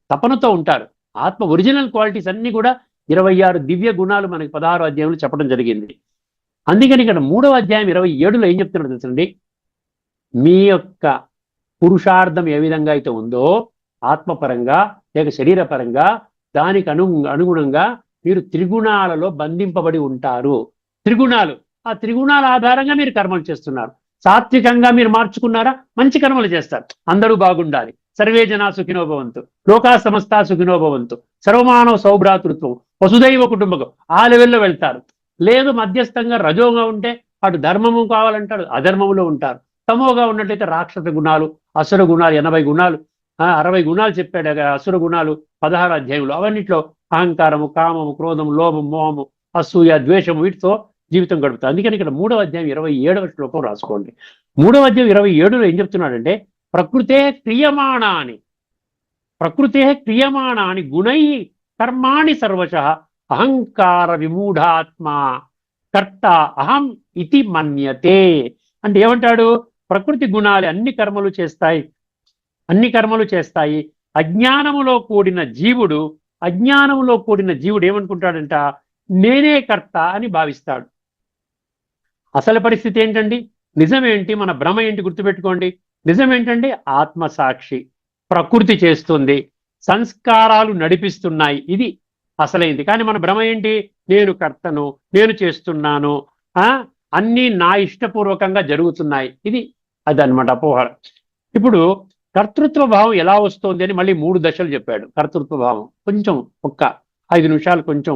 తపనతో ఉంటారు. ఆత్మ ఒరిజినల్ క్వాలిటీస్ అన్ని కూడా 26 దివ్య గుణాలు మనకి 16వ అధ్యాయంలో చెప్పడం జరిగింది. అందుకని ఇక్కడ 3వ అధ్యాయం 27లో ఏం చెప్తున్నాడు తెలుసండి, మీ యొక్క పురుషార్థం ఏ విధంగా అయితే ఉందో ఆత్మపరంగా లేక శరీరపరంగా, దానికి అనుగుణంగా మీరు త్రిగుణాలలో బంధింపబడి ఉంటారు. త్రిగుణాలు, ఆ త్రిగుణాల ఆధారంగా మీరు కర్మలు చేస్తున్నారు. సాత్వికంగా మీరు మార్చుకున్నారా, మంచి కర్మలు చేస్తారు. అందరూ బాగుండాలి, సర్వే జనా సుఖినో భవంతు, లోకా సమస్తా సుఖినో భవంతు, సర్వమానవ సౌభ్రాతృత్వం, వసుదైవ కుటుంబకం, ఆ లెవెల్లో వెళ్తారు. లేదు మధ్యస్థంగా రజోగా ఉంటే అటు ధర్మము కావాలంటాడు, అధర్మములో ఉంటారు. తమోగా ఉన్నట్లయితే రాక్షస గుణాలు, అసుర గుణాలు, 80 గుణాలు, 60 గుణాలు చెప్పాడు అసుర గుణాలు 16వ అధ్యాయంలో. అవన్నిట్లో అహంకారము, కామము, క్రోధము, లోభము, మోహము, అసూయ, ద్వేషము, వీటితో జీవితం గడుపుతాం. అందుకని ఇక్కడ 3వ అధ్యాయం 27వ శ్లోకం రాసుకోండి. 3వ అధ్యాయం 27లో ఏం చెప్తున్నాడంటే, ప్రకృతే క్రియమాణాని గుణై కర్మాణి సర్వశః అహంకార విమూఢాత్మా కర్త అహం ఇతి మన్యతే. అంటే ఏమంటాడు, ప్రకృతి గుణాలు అన్ని కర్మలు చేస్తాయి. అజ్ఞానములో కూడిన జీవుడు ఏమనుకుంటాడంట, నేనే కర్త అని భావిస్తాడు. అసలు పరిస్థితి ఏంటండి, నిజమేంటి, మన భ్రమ ఏంటి గుర్తుపెట్టుకోండి. నిజమేంటండి, ఆత్మసాక్షి, ప్రకృతి చేస్తుంది, సంస్కారాలు నడిపిస్తున్నాయి, ఇది అసలైంది. కానీ మన భ్రమ ఏంటి, నేను కర్తను, నేను చేస్తున్నాను, అన్నీ నా ఇష్టపూర్వకంగా జరుగుతున్నాయి, అదనమాట అపోహ. ఇప్పుడు కర్తృత్వ భావం ఎలా వస్తుంది అని మళ్ళీ 3 దశలు చెప్పాడు. కర్తృత్వ భావం కొంచెం ఒక్క 5 నిమిషాలు కొంచెం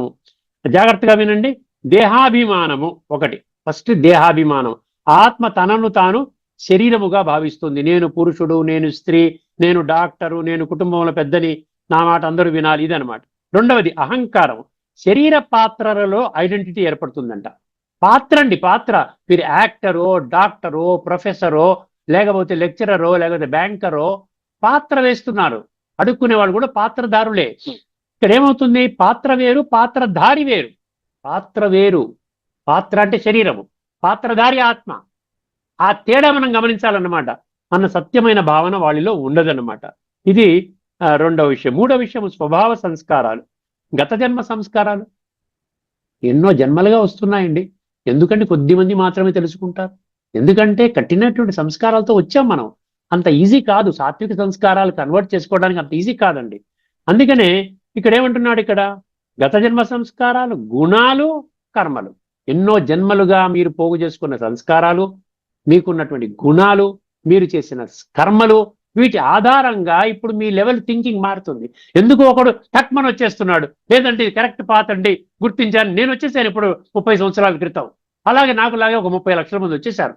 జాగ్రత్తగా వినండి. దేహాభిమానము ఒకటి. ఫస్ట్ దేహాభిమానం. ఆత్మ తనను తాను శరీరముగా భావిస్తుంది. నేను పురుషుడు, నేను స్త్రీ, నేను డాక్టరు, నేను కుటుంబంలో పెద్దని, నా మాట అందరూ వినాలి, ఇదనమాట. రెండవది అహంకారం. శరీర పాత్రలలో ఐడెంటిటీ ఏర్పడుతుందంట. పాత్ర మీరు యాక్టరో, డాక్టరో, ప్రొఫెసరో, లేకపోతే లెక్చరరో, లేకపోతే బ్యాంకరో పాత్ర వేస్తున్నారు. అడుక్కునే వాళ్ళు కూడా పాత్రదారులే. ఇక్కడ ఏమవుతుంది, పాత్ర వేరు, పాత్రధారి వేరు. పాత్ర అంటే శరీరము, పాత్రధారి ఆత్మ. ఆ తేడా మనం గమనించాలన్నమాట. అన్న సత్యమైన భావన వాళ్ళలో ఉండదన్నమాట. ఇది రెండవ విషయం. మూడవ విషయం స్వభావ సంస్కారాలు, గత జన్మ సంస్కారాలు ఎన్నో జన్మలుగా వస్తున్నాయండి. ఎందుకంటే కొద్దిమంది మాత్రమే తెలుసుకుంటారు. ఎందుకంటే కట్టినటువంటి సంస్కారాలతో వచ్చాం మనం. అంత ఈజీ కాదు, సాత్విక సంస్కారాలు కన్వర్ట్ చేసుకోవడానికి అంత ఈజీ కాదండి. అందుకనే ఇక్కడ ఏమంటున్నాడు, ఇక్కడ గత జన్మ సంస్కారాలు, గుణాలు, కర్మలు. ఎన్నో జన్మలుగా మీరు పోగు చేసుకున్న సంస్కారాలు, మీకున్నటువంటి గుణాలు, మీరు చేసిన కర్మలు, వీటి ఆధారంగా ఇప్పుడు మీ లెవెల్ థింకింగ్ మారుతుంది. ఎందుకు ఒకడు టక్మన్ వచ్చేస్తున్నాడు, లేదంటే ఇది కరెక్ట్ పాత్ అండి, గుర్తించాను, నేను వచ్చేసాను ఇప్పుడు 30 సంవత్సరాల క్రితం, అలాగే నాకులాగే ఒక 30 లక్షల మంది వచ్చేసారు.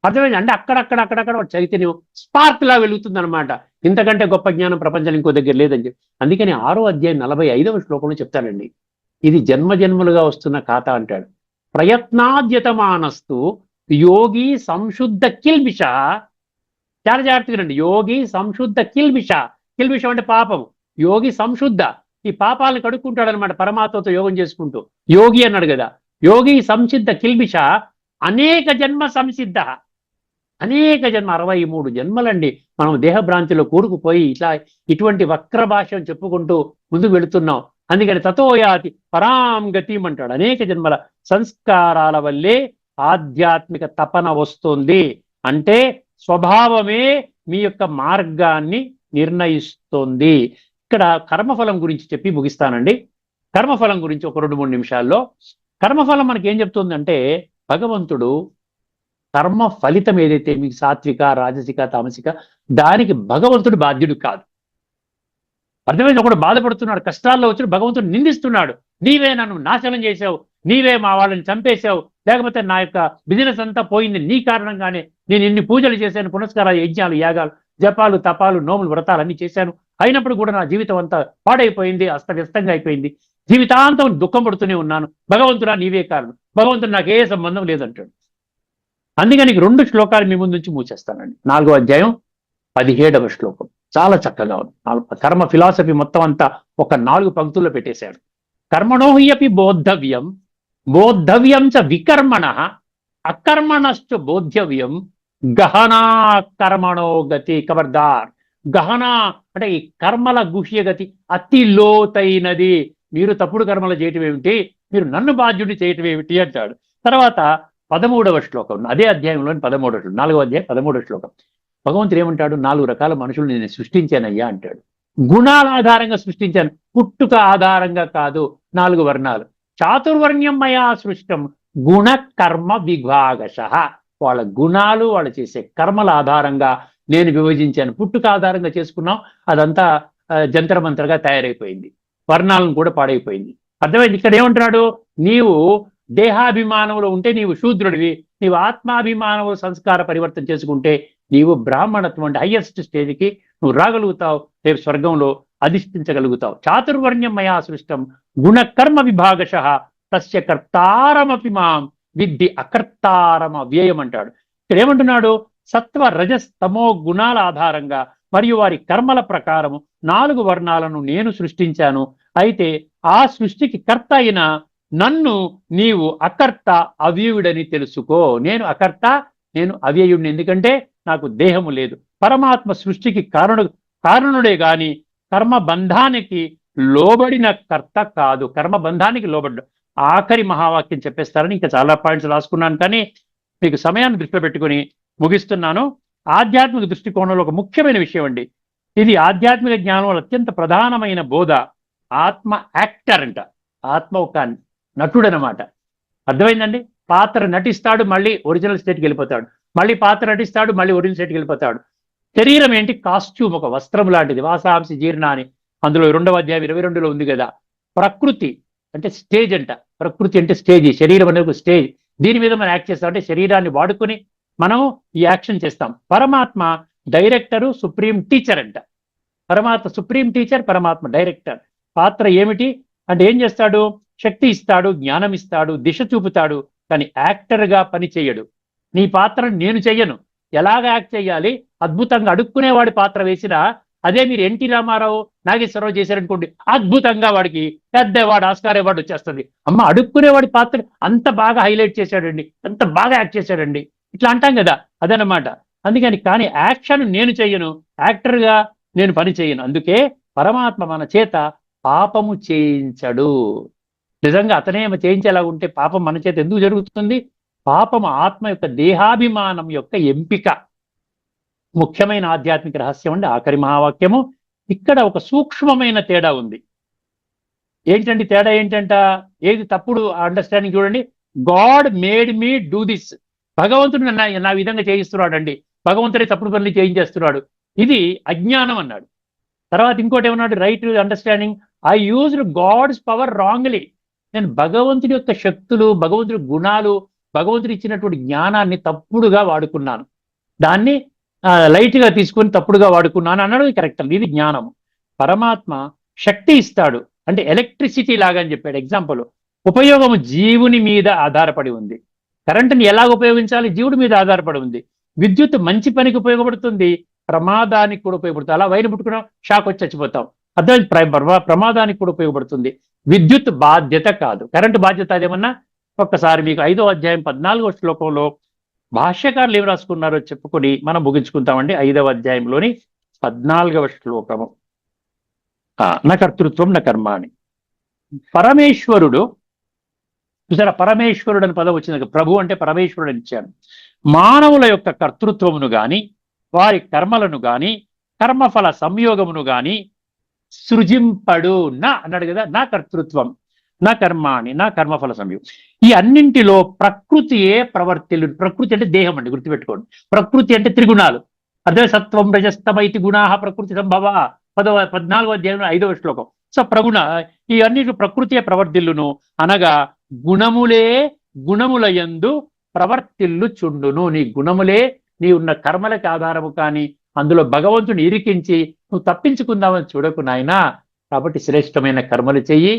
అర్థమైంది అంటే అక్కడక్కడ చైతన్యం స్పార్క్ లా వెలుగుతుంది అనమాట. ఇంతకంటే గొప్ప జ్ఞానం ప్రపంచంలో ఇంకో దగ్గర లేదని చెప్పి. అందుకని 6వ అధ్యాయం 45వ శ్లోకంలో చెప్తానండి, ఇది జన్మజన్మలుగా వస్తున్న ఖాతా అంటాడు. ప్రయత్నాద్యతమానస్తు యోగి సంశుద్ధ కిల్బిష. చాలా జాగ్రత్తగా రండి. యోగి సంశుద్ధ కిల్బిష అంటే పాపం. యోగి సంశుద్ధ, ఈ పాపాలను కడుక్కుంటాడనమాట పరమాత్మతో యోగం చేసుకుంటూ. యోగి అన్నాడు కదా, యోగి సంసిద్ధ కిల్బిష అనేక జన్మ సంసిద్ధ. 63 జన్మలండి మనం దేహభ్రాంతిలో కూరుకుపోయి ఇటువంటి వక్ర భాషను చెప్పుకుంటూ ముందుకు వెళుతున్నాం. అందుకని తతోయాతి పరాం గతిం అంటాడు. అనేక జన్మల సంస్కారాల వల్లే ఆధ్యాత్మిక తపన వస్తుంది. అంటే స్వభావమే మీ యొక్క మార్గాన్ని నిర్ణయిస్తుంది. ఇక్కడ కర్మఫలం గురించి చెప్పి ముగిస్తానండి. కర్మఫలం గురించి ఒక 2-3 నిమిషాల్లో. కర్మఫలం మనకి ఏం చెప్తుందంటే, భగవంతుడు కర్మ ఫలితం ఏదైతే మీకు సాత్విక, రాజసిక, తామసిక, దానికి భగవంతుడు బాధ్యుడు కాదు. అర్థమైంది? ఒకడు బాధపడుతున్నాడు, కష్టాల్లో వచ్చి భగవంతుడు నిందిస్తున్నాడు, నీవే నన్ను నాశనం చేసావు, నీవే మా వాళ్ళని చంపేశావు, లేకపోతే నా యొక్క బిజినెస్ అంతా పోయింది నీ కారణంగానే, నేను ఇన్ని పూజలు చేశాను, పునస్కారాలు, యజ్ఞాలు, యాగాలు, జపాలు, తపాలు, నోములు, వ్రతాలు అన్ని చేశాను, అయినప్పుడు కూడా నా జీవితం అంతా పాడైపోయింది, అస్తవ్యస్తంగా అయిపోయింది, జీవితాంతం దుఃఖం పడుతూనే ఉన్నాను, భగవంతుడా నీవే కారణం, భగవంతుడు నాకు ఏ సంబంధం లేదంటాడు. అందుకని 2 శ్లోకాలు మీ ముందు నుంచి మూసేస్తానండి. 4వ అధ్యాయం 17వ శ్లోకం చాలా చక్కగా ఉంది. కర్మ ఫిలాసఫీ మొత్తం అంతా ఒక 4 పంక్తుల్లో పెట్టేశాడు. కర్మణో హ్యపి బోద్ధవ్యం చ వికర్మణ అకర్మణశ్చ బోధ్యవ్యం గహనా కర్మణో గతి. ఖబర్దార్, గహనా అంటే ఈ కర్మల గుహ్యగతి అతి లోతైనది. మీరు తప్పుడు కర్మలు చేయటం ఏమిటి, మీరు నన్ను బాధ్యుడి చేయటం ఏమిటి అంటాడు. తర్వాత 13వ శ్లోకం, అదే అధ్యాయంలోని 13వ శ్లోకం, 4వ అధ్యాయం 13వ శ్లోకం. భగవంతుడు ఏమంటాడు, 4 రకాల మనుషులు నేను సృష్టించానయ్యా అంటాడు. గుణాల ఆధారంగా సృష్టించాను, పుట్టుక ఆధారంగా కాదు. 4 వర్ణాలు. చాతుర్వర్ణ్యం మయా సృష్టం గుణ కర్మ విభాగశ. వాళ్ళ గుణాలు, వాళ్ళు చేసే కర్మల ఆధారంగా నేను విభజించాను. పుట్టుక ఆధారంగా చేసుకున్నాం, అదంతా జంతర మంతరగా తయారైపోయింది, వర్ణాలను కూడా పాడైపోయింది. అర్థమైంది? ఇక్కడ ఏమంటున్నాడు, నీవు దేహాభిమానంలో ఉంటే నీవు శూద్రుడివి, నీవు ఆత్మాభిమానంలో సంస్కార పరివర్తన చేసుకుంటే నీవు బ్రాహ్మణత్వం అంటే హయ్యెస్ట్ స్టేజ్కి నువ్వు రాగలుగుతావు, రేపు స్వర్గంలో అధిష్ఠించగలుగుతావు. చాతుర్వర్ణ్యం మయా సృష్టం గుణకర్మ విభాగశ తస్య కర్తారమపి మాం విద్ధి అకర్తారమ వ్యయం అంటాడు. ఇక్కడ ఏమంటున్నాడు? సత్వ రజస్ తమో గుణాల ఆధారంగా మరియు వారి కర్మల ప్రకారము 4 వర్ణాలను నేను సృష్టించాను. అయితే ఆ సృష్టికి కర్త అయిన నన్ను నీవు అకర్త అవ్యయుడని తెలుసుకో. నేను అకర్త, నేను అవ్యయుడిని. ఎందుకంటే నాకు దేహము లేదు. పరమాత్మ సృష్టికి కారణుడే గాని కర్మబంధానికి లోబడిన కర్త కాదు. కర్మబంధానికి లోబడ్డ ఆఖరి మహావాక్యం చెప్పేస్తారని ఇంకా చాలా పాయింట్స్ రాసుకున్నాను, కానీ మీకు సమయాన్ని దృష్టిలో పెట్టుకుని ముగిస్తున్నాను. ఆధ్యాత్మిక దృష్టికోణంలో ఒక ముఖ్యమైన విషయం అండి ఇది. ఆధ్యాత్మిక జ్ఞానంలో అత్యంత ప్రధానమైన బోధ ఆత్మ యాక్టర్ అంట. ఆత్మ ఒక నటుడు అనమాట. అర్థమైందండి? పాత్ర నటిస్తాడు, మళ్ళీ ఒరిజినల్ స్టేట్కి వెళ్ళిపోతాడు, మళ్ళీ పాత్ర నటిస్తాడు, మళ్ళీ ఒరిజినల్ స్టేట్కి వెళ్ళిపోతాడు. శరీరం ఏంటి? కాస్ట్యూమ్, ఒక వస్త్రం లాంటిది. వాసాంసి జీర్ణ అని అందులో 2వ అధ్యాయం 22లో ఉంది కదా. ప్రకృతి అంటే స్టేజ్ అంట. ప్రకృతి అంటే స్టేజ్, శరీరం అనేది ఒక స్టేజ్. దీని మీద మనం యాక్ట్ చేస్తాం, అంటే శరీరాన్ని వాడుకొని మనం ఈ యాక్షన్ చేస్తాం. పరమాత్మ డైరెక్టరు, సుప్రీం టీచర్ అంట. పరమాత్మ సుప్రీం టీచర్, పరమాత్మ డైరెక్టర్. పాత్ర ఏమిటి అంటే ఏం చేస్తాడు? శక్తి ఇస్తాడు, జ్ఞానం ఇస్తాడు, దిశ చూపుతాడు, కానీ యాక్టర్గా పని చేయడు. నీ పాత్రను నేను చెయ్యను. ఎలాగ యాక్ట్ చేయాలి? అద్భుతంగా అడుక్కునేవాడి పాత్ర వేసినా అదే మీరు ఎన్టీ రామారావు, నాగేశ్వరరావు చేశారనుకోండి, అద్భుతంగా వాడికి పెద్ద అవార్డు, ఆస్కార్ అవార్డు వచ్చేస్తుంది. అమ్మ, అడుక్కునేవాడి పాత్ర అంత బాగా హైలైట్ చేశాడండి, అంత బాగా యాక్ట్ చేశాడండి, ఇట్లా అంటాం కదా. అదనమాట. అందుకని కానీ యాక్షన్ నేను చెయ్యను, యాక్టర్గా నేను పని చేయను. అందుకే పరమాత్మ మన చేత పాపము చేయించడు. నిజంగా అతనే చేయించేలా ఉంటే పాపం మన చేత ఎందుకు జరుగుతుంది? పాపము ఆత్మ యొక్క దేహాభిమానం యొక్క ఎంపిక. ముఖ్యమైన ఆధ్యాత్మిక రహస్యం అండి ఆఖరి మహావాక్యము. ఇక్కడ ఒక సూక్ష్మమైన తేడా ఉంది. ఏంటండి తేడా? ఏంటంట? ఏది తప్పుడు అండర్స్టాండింగ్ చూడండి. God made me do this. భగవంతుడు నా విధంగా చేయిస్తున్నాడు అండి. భగవంతుడే తప్పుడు పనులు చేయించేస్తున్నాడు. ఇది అజ్ఞానం అన్నాడు. తర్వాత ఇంకోటి ఏమన్నాడు? Right understanding. I used God's power wrongly. నేను భగవంతుడి యొక్క శక్తులు, భగవంతుడి గుణాలు, భగవంతుడు ఇచ్చినటువంటి జ్ఞానాన్ని తప్పుడుగా వాడుకున్నాను, దాన్ని లైట్గా తీసుకొని తప్పుడుగా వాడుకున్నాను అన్నాడు. కరెక్ట్ అండి, ఇది జ్ఞానము. పరమాత్మ శక్తి ఇస్తాడు, అంటే ఎలక్ట్రిసిటీ లాగా అని చెప్పాడు. ఎగ్జాంపుల్, ఉపయోగము జీవుని మీద ఆధారపడి ఉంది. కరెంటుని ఎలా ఉపయోగించాలి? జీవుడి మీద ఆధారపడి ఉంది. విద్యుత్ మంచి పనికి ఉపయోగపడుతుంది, ప్రమాదానికి కూడా ఉపయోగపడుతుంది. అలా వైర్ పుట్టుకున్నాం, షాక్ వచ్చి చచ్చిపోతాం. అర్థం? ప్రమాదానికి కూడా ఉపయోగపడుతుంది. విద్యుత్ బాధ్యత కాదు, కరెంటు బాధ్యత. అదేమన్నా ఒక్కసారి మీకు 5వ అధ్యాయం 14వ శ్లోకంలో భాష్యకారులు ఏం రాసుకున్నారో చెప్పుకొని మనం ముగించుకుంటామండి. 5వ అధ్యాయంలోని 14వ శ్లోకము. నా కర్తృత్వం నా కర్మాణి. పరమేశ్వరుడు చూసారా, పరమేశ్వరుడు అని పదం వచ్చింది. ప్రభు అంటే పరమేశ్వరుడు అని ఇచ్చాను. మానవుల యొక్క కర్తృత్వమును గాని, వారి కర్మలను గాని, కర్మఫల సంయోగమును గాని సృజింపడు. నా అన్నాడు కదా, నా కర్తృత్వం నా కర్మాణి నా కర్మఫల సంయోగం. ఈ అన్నింటిలో ప్రకృతియే ప్రవర్తిల్లు. ప్రకృతి అంటే దేహం అండి, గుర్తుపెట్టుకోండి. ప్రకృతి అంటే త్రిగుణాలు. అదే సత్వం రజస్తమైతి గుణా ప్రకృతి సంభవ. 14వ అధ్యాయం 5వ శ్లోకం. సో ప్రగుణ, ఈ అన్నిటి ప్రకృతియే ప్రవర్తిల్లును అనగా గుణములయందు ప్రవర్తిల్లు చుండును. నీ గుణములే నీ ఉన్న కర్మలకు ఆధారము, కానీ అందులో భగవంతుని ఇరికించి నువ్వు తప్పించుకుందామని చూడకు నాయనా. కాబట్టి శ్రేష్టమైన కర్మలు చెయ్యి,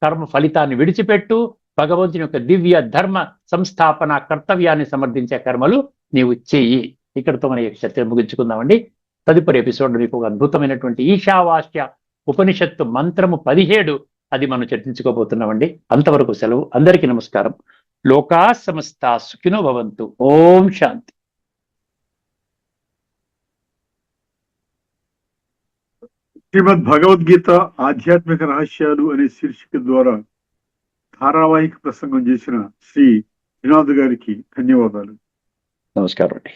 కర్మ ఫలితాన్ని విడిచిపెట్టు, భగవంతుని యొక్క దివ్య ధర్మ సంస్థాపన కర్తవ్యాన్ని సమర్థించే కర్మలు నీవు చెయ్యి. ఇక్కడితో మన చర్చ ముగించుకుందామండి. తదుపరి ఎపిసోడ్ మీకు ఒక అద్భుతమైనటువంటి ఈశావాస్య ఉపనిషత్తు మంత్రము 17 అది మనం చర్చించుకోబోతున్నామండి. అంతవరకు సెలవు. అందరికీ నమస్కారం. లోకా సమస్తా సుఖినో భవంతు. ఓం శాంతి. శ్రీమద్ భగవద్గీత ఆధ్యాత్మిక రహస్యాలు అనే శీర్షిక ద్వారా ధారావాహిక ప్రసంగం చేసిన శ్రీ శ్రీనాథ్ గారికి ధన్యవాదాలు. నమస్కారం అండి.